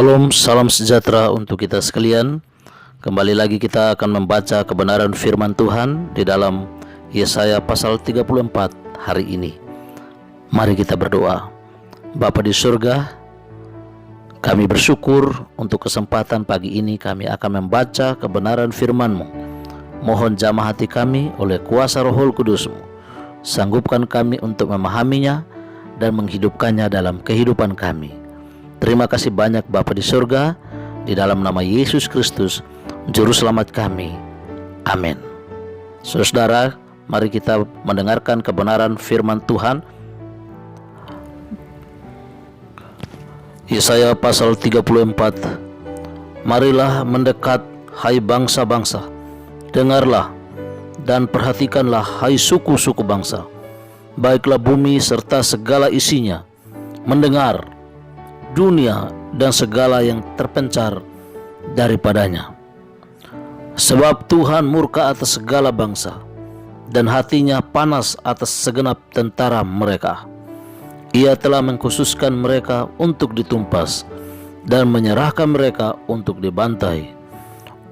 Salam, salam sejahtera untuk kita sekalian. Kembali lagi kita akan membaca kebenaran firman Tuhan di dalam Yesaya pasal 34 hari ini. Mari kita berdoa. Bapa di surga, kami bersyukur untuk kesempatan pagi ini kami akan membaca kebenaran firman-Mu. Mohon jamah hati kami oleh kuasa Roh Kudus-Mu. Sanggupkan kami untuk memahaminya dan menghidupkannya dalam kehidupan kami. Terima kasih banyak Bapa di surga, di dalam nama Yesus Kristus, Juru Selamat kami. Amin. Saudara, mari kita mendengarkan kebenaran firman Tuhan. Yesaya pasal 34. Marilah mendekat, hai bangsa-bangsa, dengarlah dan perhatikanlah, hai suku-suku bangsa. Baiklah bumi serta segala isinya, mendengar, dunia dan segala yang terpencar daripadanya. Sebab Tuhan murka atas segala bangsa, dan hatinya panas atas segenap tentara mereka. Ia telah mengkhususkan mereka untuk ditumpas, dan menyerahkan mereka untuk dibantai.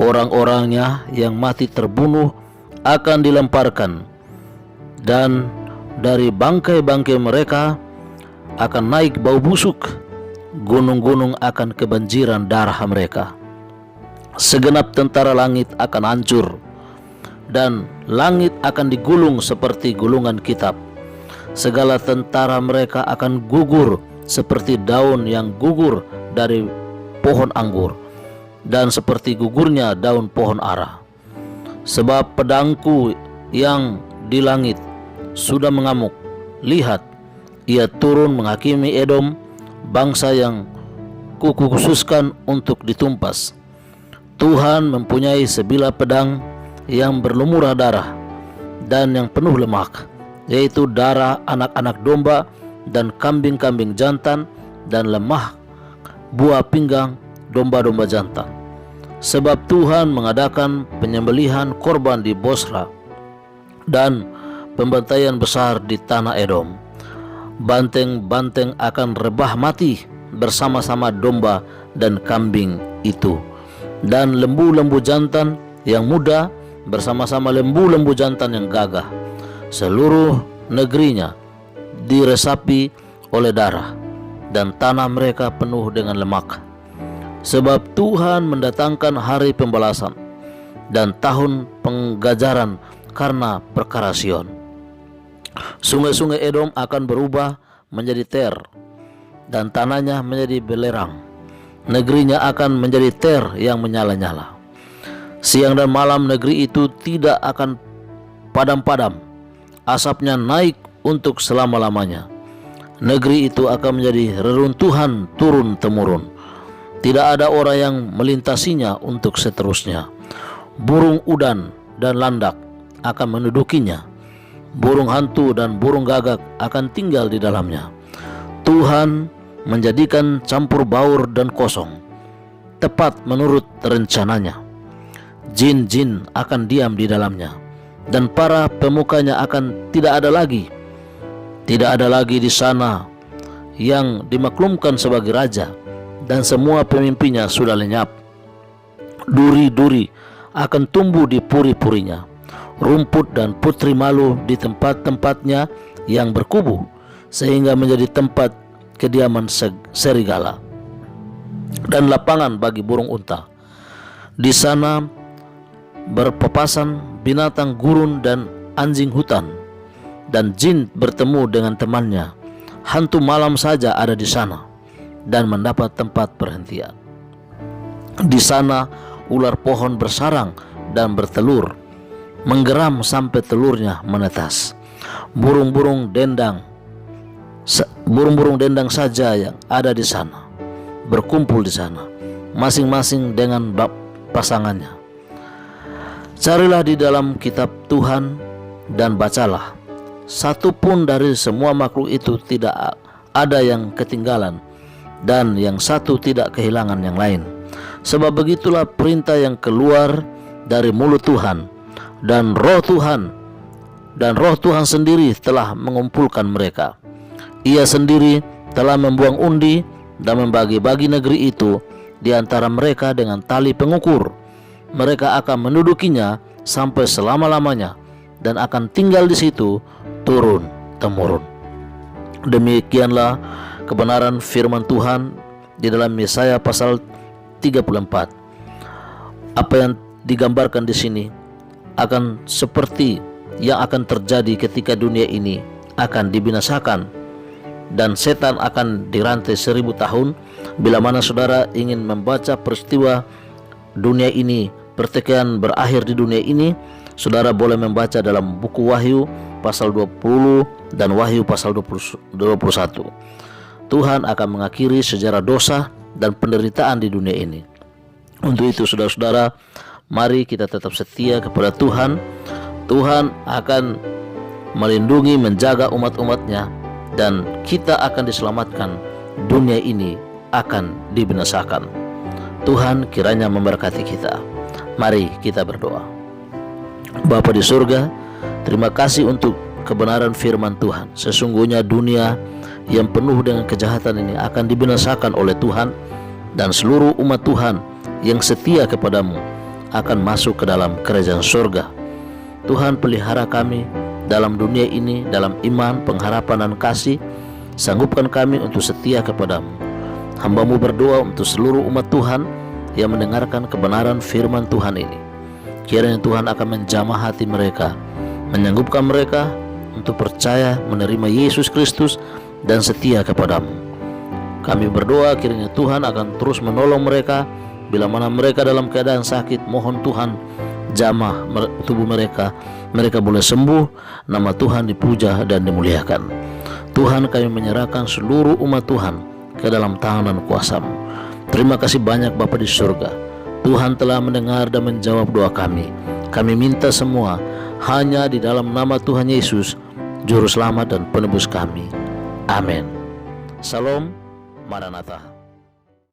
Orang-orangnya yang mati terbunuh akan dilemparkan, dan dari bangkai-bangkai mereka akan naik bau busuk. Gunung-gunung akan kebanjiran darah mereka. Segenap tentara langit akan hancur, dan langit akan digulung seperti gulungan kitab. Segala tentara mereka akan gugur seperti daun yang gugur dari pohon anggur, dan seperti gugurnya daun pohon ara. Sebab pedangku yang di langit sudah mengamuk. Lihat, ia turun menghakimi Edom, bangsa yang kukhususkan untuk ditumpas. Tuhan mempunyai sebilah pedang yang berlumurah darah dan yang penuh lemak, yaitu darah anak-anak domba dan kambing-kambing jantan, dan lemah buah pinggang domba-domba jantan. Sebab Tuhan mengadakan penyembelihan korban di Bosra dan pembantaian besar di tanah Edom. Banteng-banteng akan rebah mati bersama-sama domba dan kambing itu, dan lembu-lembu jantan yang muda bersama-sama lembu-lembu jantan yang gagah. Seluruh negerinya diresapi oleh darah, dan tanah mereka penuh dengan lemak. Sebab Tuhan mendatangkan hari pembalasan dan tahun penggajaran karena perkara Sion. Sungai-sungai Edom akan berubah menjadi ter, dan tanahnya menjadi belerang. Negerinya akan menjadi ter yang menyala-nyala. Siang dan malam negeri itu tidak akan padam-padam. Asapnya naik untuk selama-lamanya. Negeri itu akan menjadi reruntuhan turun-temurun. Tidak ada orang yang melintasinya untuk seterusnya. Burung udan dan landak akan mendudukinya. Burung hantu dan burung gagak akan tinggal di dalamnya. Tuhan menjadikan campur baur dan kosong, tepat menurut rencananya. Jin-jin akan diam di dalamnya, dan para pemukanya akan tidak ada lagi. Tidak ada lagi di sana yang dimaklumkan sebagai raja, dan semua pemimpinnya sudah lenyap. Duri-duri akan tumbuh di puri-purinya. Rumput dan putri malu di tempat-tempatnya yang berkubu, sehingga menjadi tempat kediaman serigala dan lapangan bagi burung unta. Di sana berpapasan binatang gurun dan anjing hutan, dan jin bertemu dengan temannya. Hantu malam saja ada di sana dan mendapat tempat perhentian. Di sana ular pohon bersarang dan bertelur, menggeram sampai telurnya menetas. Burung-burung dendang saja yang ada di sana, berkumpul di sana, masing-masing dengan pasangannya. Carilah di dalam kitab Tuhan dan bacalah. Satu pun dari semua makhluk itu tidak ada yang ketinggalan, dan yang satu tidak kehilangan yang lain. Sebab begitulah perintah yang keluar dari mulut Tuhan, dan roh Tuhan sendiri telah mengumpulkan mereka. Ia sendiri telah membuang undi dan membagi-bagi negeri itu di antara mereka dengan tali pengukur. Mereka akan mendudukinya sampai selama-lamanya dan akan tinggal di situ turun-temurun. Demikianlah kebenaran firman Tuhan di dalam Yesaya pasal 34. Apa yang digambarkan di sini akan seperti yang akan terjadi ketika dunia ini akan dibinasakan dan setan akan dirantai 1000 tahun. Bila mana saudara ingin membaca peristiwa dunia ini, pertikaian berakhir di dunia ini, saudara boleh membaca dalam buku Wahyu pasal 20 dan Wahyu pasal 21. Tuhan akan mengakhiri sejarah dosa dan penderitaan di dunia ini. Untuk itu saudara-saudara, mari kita tetap setia kepada Tuhan. Tuhan akan melindungi, menjaga umat-umatnya, dan kita akan diselamatkan. Dunia ini akan dibinasakan. Tuhan kiranya memberkati kita. Mari kita berdoa. Bapa di surga, terima kasih untuk kebenaran firman Tuhan. Sesungguhnya dunia yang penuh dengan kejahatan ini akan dibinasakan oleh Tuhan, dan seluruh umat Tuhan yang setia kepadamu akan masuk ke dalam kerajaan surga. Tuhan, pelihara kami dalam dunia ini, dalam iman, pengharapan, dan kasih. Sanggupkan kami untuk setia kepadamu. Hamba-Mu berdoa untuk seluruh umat Tuhan yang mendengarkan kebenaran firman Tuhan ini. Kiranya Tuhan akan menjamah hati mereka, menyanggupkan mereka untuk percaya menerima Yesus Kristus dan setia kepadamu. Kami berdoa kiranya Tuhan akan terus menolong mereka. Bila mana mereka dalam keadaan sakit, mohon Tuhan jamah tubuh mereka, mereka boleh sembuh. Nama Tuhan dipuja dan dimuliakan. Tuhan, kami menyerahkan seluruh umat Tuhan ke dalam tangan dan kuasa-Mu. Terima kasih banyak Bapa di surga. Tuhan telah mendengar dan menjawab doa kami. Kami minta semua hanya di dalam nama Tuhan Yesus, Juru Selamat dan Penebus kami. Amin. Salam, Maranatha.